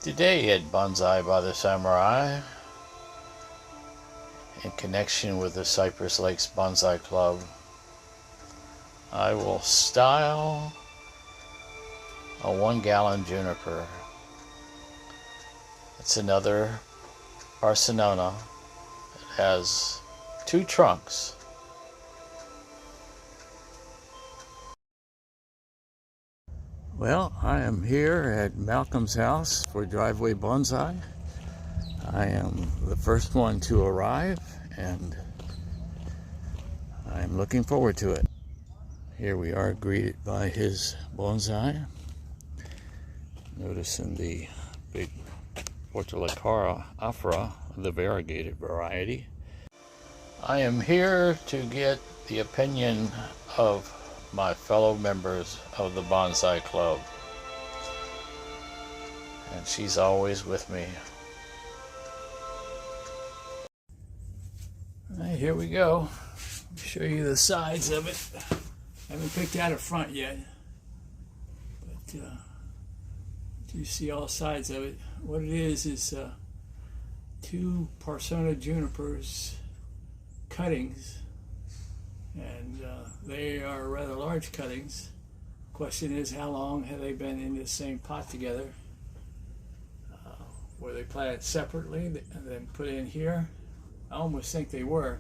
Today at Bonsai by the Samurai, in connection with the Cypress Lakes Bonsai Club, I will style a 1-gallon juniper. It's another Parsonona. It has 2 trunks. Well, I am here at Malcolm's house for Driveway Bonsai. I am the first one to arrive, and I'm looking forward to it. Here we are greeted by his bonsai. Noticing the big Portulacara Afra, the variegated variety. I am here to get the opinion of my fellow members of the Bonsai Club, and she's always with me. All right, here we go. I'll show you the sides of it. I haven't picked out a front yet, but you see all sides of it. What it is 2 Parsons Junipers cuttings, and they are rather large cuttings. Question is, how long have they been in the same pot together? Were they planted separately and then put in here? I almost think they were,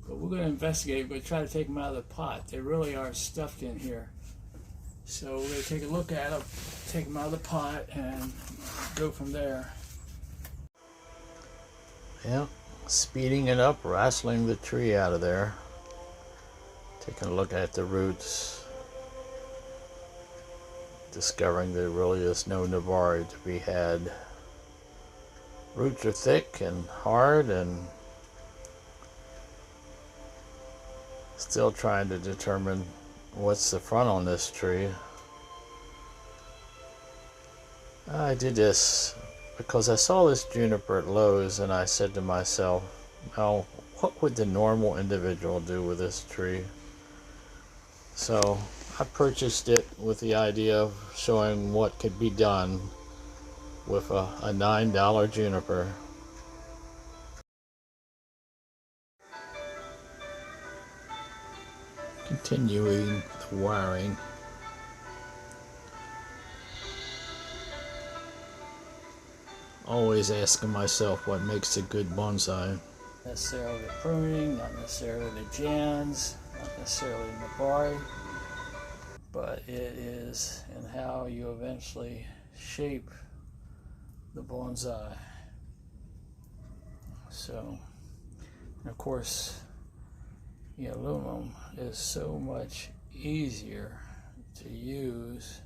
but we're going to investigate. We're going to try to take them out of the pot. They really are stuffed in here. So we're going to take a look at them, take them out of the pot, and go from there. Yeah, speeding it up, wrestling the tree out of there. Taking a look at the roots, discovering there really is no navari to be had. Roots are thick and hard, and still trying to determine what's the front on this tree. I did this because I saw this juniper at Lowe's, and I said to myself, now what would the normal individual do with this tree? So I purchased it with the idea of showing what could be done with a $9 juniper. Continuing the wiring. Always asking myself what makes a good bonsai. Not necessarily the pruning, not necessarily the jans, not necessarily navari, but it is in how you eventually shape the bonsai. So, and of course, the aluminum is so much easier to use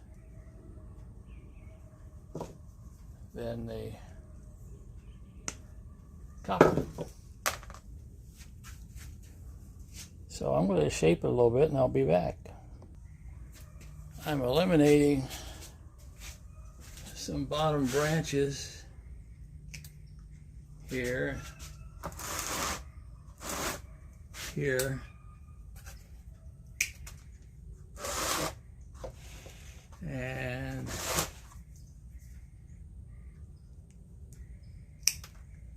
than the copper. So I'm going to shape it a little bit and I'll be back. I'm eliminating some bottom branches here, here, and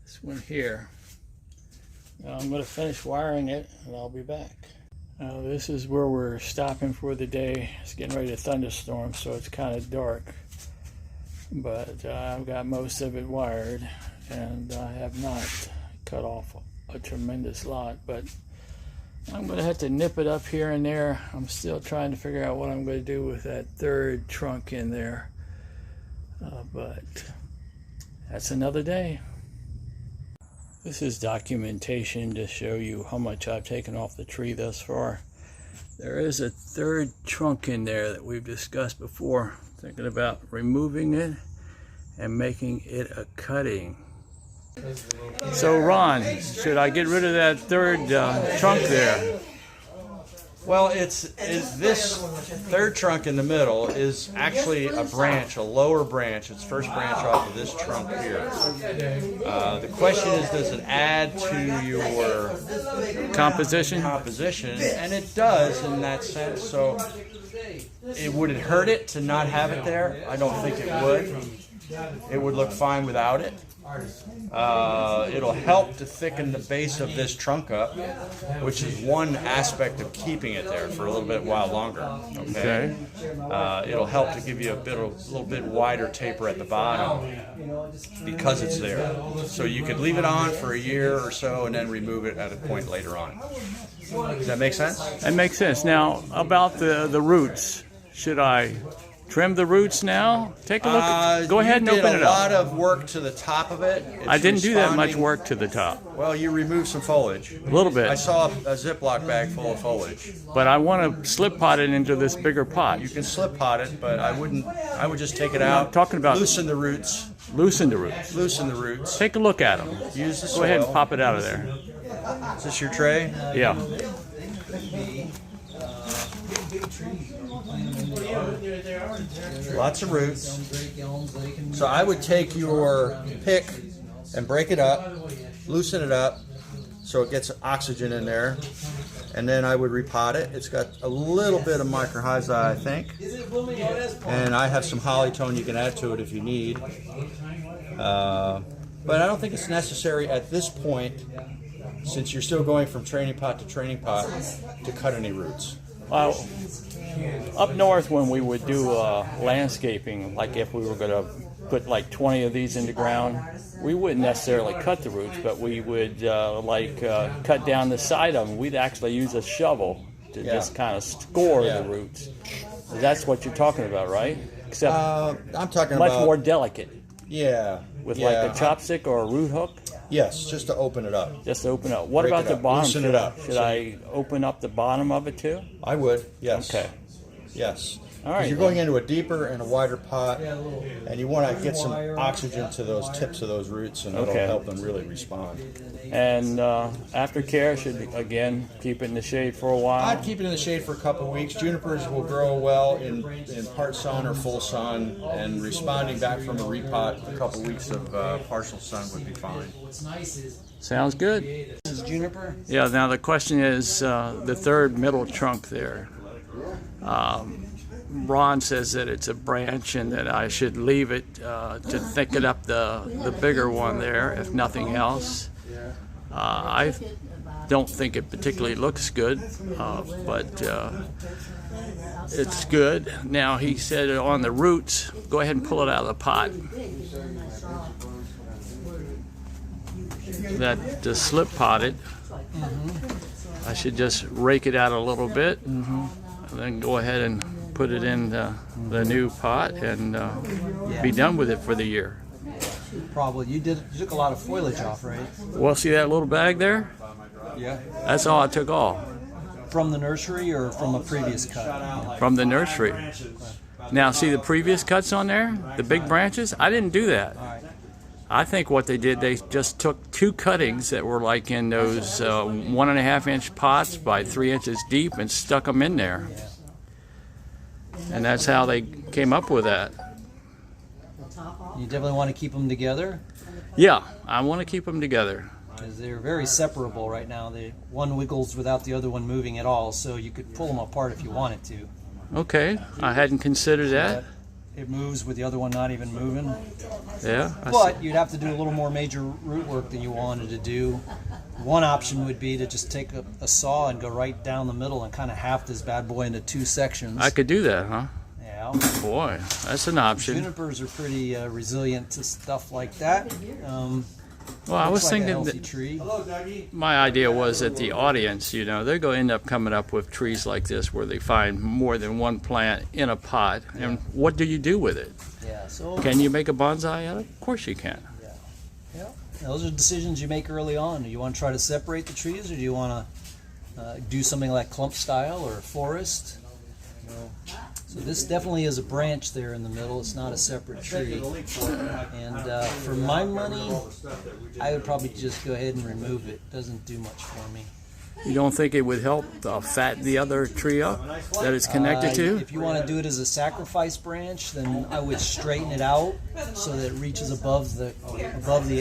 this one here. Now I'm going to finish wiring it and I'll be back. Now this is where we're stopping for the day. It's getting ready to thunderstorm, so it's kind of dark, but I've got most of it wired, and I have not cut off a tremendous lot, but I'm going to have to nip it up here and there. I'm still trying to figure out what I'm going to do with that 3rd trunk in there, but that's another day. This is documentation to show you how much I've taken off the tree thus far. There is a 3rd trunk in there that we've discussed before. Thinking about removing it and making it a cutting. So Ron, should I get rid of that 3rd trunk there? Well, it's this 3rd trunk in the middle is actually a branch, a lower branch. It's first branch off of this trunk here. The question is, does it add to your Composition? composition? And it does in that sense. So would it hurt it to not have it there? I don't think it would. It would look fine without it. It'll help to thicken the base of this trunk up, which is one aspect of keeping it there for a little while longer. Okay. It'll help to give you a little bit wider taper at the bottom because it's there. So you could leave it on for a year or so and then remove it at a point later on. Does that make sense? That makes sense. Now, about the roots, should I trim the roots now? Take a look. Go ahead and open it up. You did a lot of work to the top of it. I didn't do that much work to the top. Well, you removed some foliage. A little bit. I saw a Ziploc bag full of foliage. But I want to slip pot it into this bigger pot. You can slip pot it, but I wouldn't. I would just take it out. I'm talking about loosen the roots. Loosen the roots. Loosen the roots. Take a look at them. Use the soil. Go ahead and pop it out of there. Is this your tray? Yeah. Lots of roots. So I would take your pick and break it up, loosen it up so it gets oxygen in there, and then I would repot it. It's got a little bit of mycorrhizae, I think, and I have some hollytone you can add to it if you need. But I don't think it's necessary at this point, since you're still going from training pot to training pot, to cut any roots. Up north, when we would do landscaping, like if we were going to put like 20 of these in the ground, we wouldn't necessarily cut the roots, but we would cut down the side of them. We'd actually use a shovel to just kind of score the roots. That's what you're talking about, right? Except I'm talking much about more delicate. Yeah. With like a chopstick or a root hook? Yes, just to open it up. Just to open up. What about the bottom? Loosen it up. Should I open up the bottom of it too? I would, yes. Okay. Yes. All right. You're going into a deeper and a wider pot, and you want to get some oxygen to those tips of those roots, and that'll help them really respond. And aftercare, should again keep it in the shade for a while? I'd keep it in the shade for a couple of weeks. Junipers will grow well in part sun or full sun, and responding back from a repot, a couple of weeks of partial sun would be fine. Sounds good. This is Juniper? Yeah, now the question is the third middle trunk there. Ron says that it's a branch and that I should leave it to thicken up the bigger one there, if nothing else. I don't think it particularly looks good, but it's good. Now he said on the roots, go ahead and pull it out of the pot. That to slip pot it, I should just rake it out a little bit, and then go ahead and put it in the new pot and be done with it for the year. Probably. You took a lot of foliage off, right? Well, see that little bag there? Yeah. That's all I took off. From the nursery or from a previous cut? From the nursery. Now, see the previous cuts on there? The big branches? I didn't do that. All right. I think what they did, they just took two cuttings that were like in those 1.5 inch pots by 3 inches deep and stuck them in there. And that's how they came up with that. You definitely want to keep them together? Yeah, I want to keep them together. Because they're very separable right now. One wiggles without the other one moving at all, so you could pull them apart if you wanted to. Okay, I hadn't considered that. It moves with the other one not even moving. Yeah. But you'd have to do a little more major root work than you wanted to do. One option would be to just take a saw and go right down the middle and kind of half this bad boy into two sections. I could do that, huh? Yeah. Boy, that's an option. Junipers are pretty resilient to stuff like that. Well, I was thinking that tree. My idea was that the audience, they're going to end up coming up with trees like this where they find more than one plant in a pot. And what do you do with it? Yeah. So can you make a bonsai out of it? Of course you can. Yeah. Yeah. Those are decisions you make early on. Do you want to try to separate the trees, or do you want to do something like clump style or forest? So this definitely is a branch there in the middle. It's not a separate tree. And for my money, I would probably just go ahead and remove it. It doesn't do much for me. You don't think it would help fatten the other tree up that it's connected to? If you want to do it as a sacrifice branch, then I would straighten it out so that it reaches above the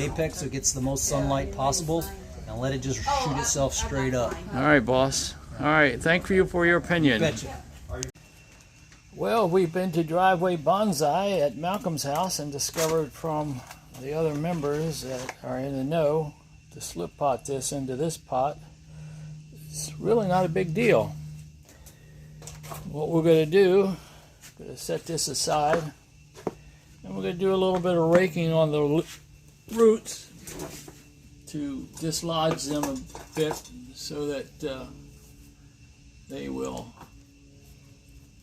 apex so it gets the most sunlight possible, and let it just shoot itself straight up. All right, boss. All right, thank you for your opinion. Betcha. Well, we've been to Driveway Bonsai at Malcolm's house and discovered from the other members that are in the know to slip pot this into this pot. It's really not a big deal. What we're going to do, going to set this aside, and we're going to do a little bit of raking on the roots to dislodge them a bit so that they will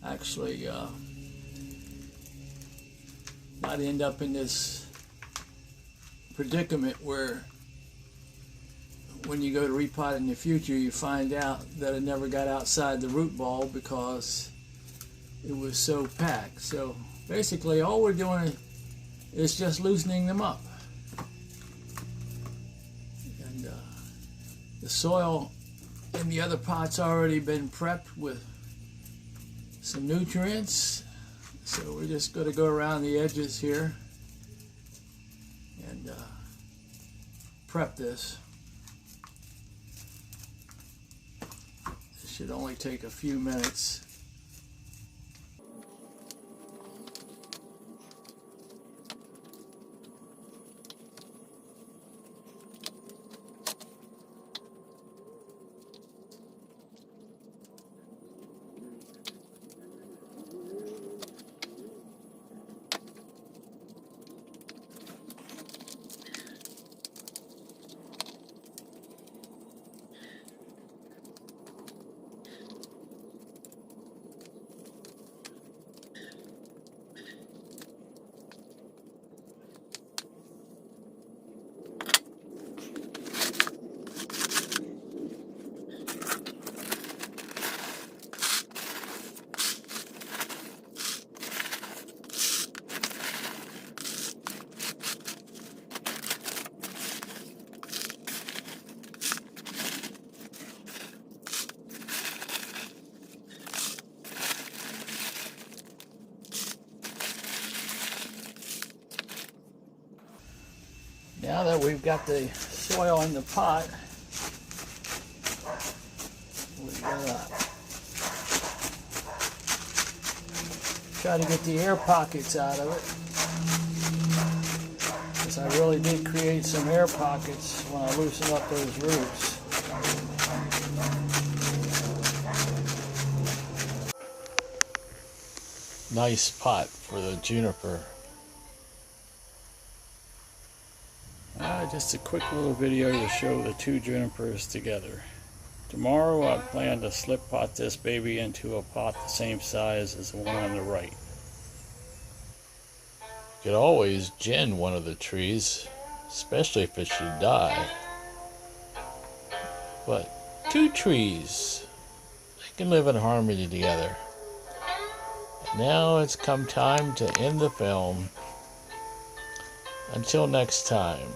actually not end up in this predicament where when you go to repot in the future you find out that it never got outside the root ball because it was so packed. So basically all we're doing is just loosening them up. And the soil in the other pot's already been prepped with some nutrients, so we're just going to go around the edges here and prep this. This should only take a few minutes. Now that we've got the soil in the pot, we're gonna try to get the air pockets out of it, because I really did create some air pockets when I loosened up those roots. Nice pot for the juniper. Just a quick little video to show the two junipers together. Tomorrow I plan to slip pot this baby into a pot the same size as the one on the right. You could always gen one of the trees, especially if it should die. But two trees, they can live in harmony together. Now it's come time to end the film. Until next time.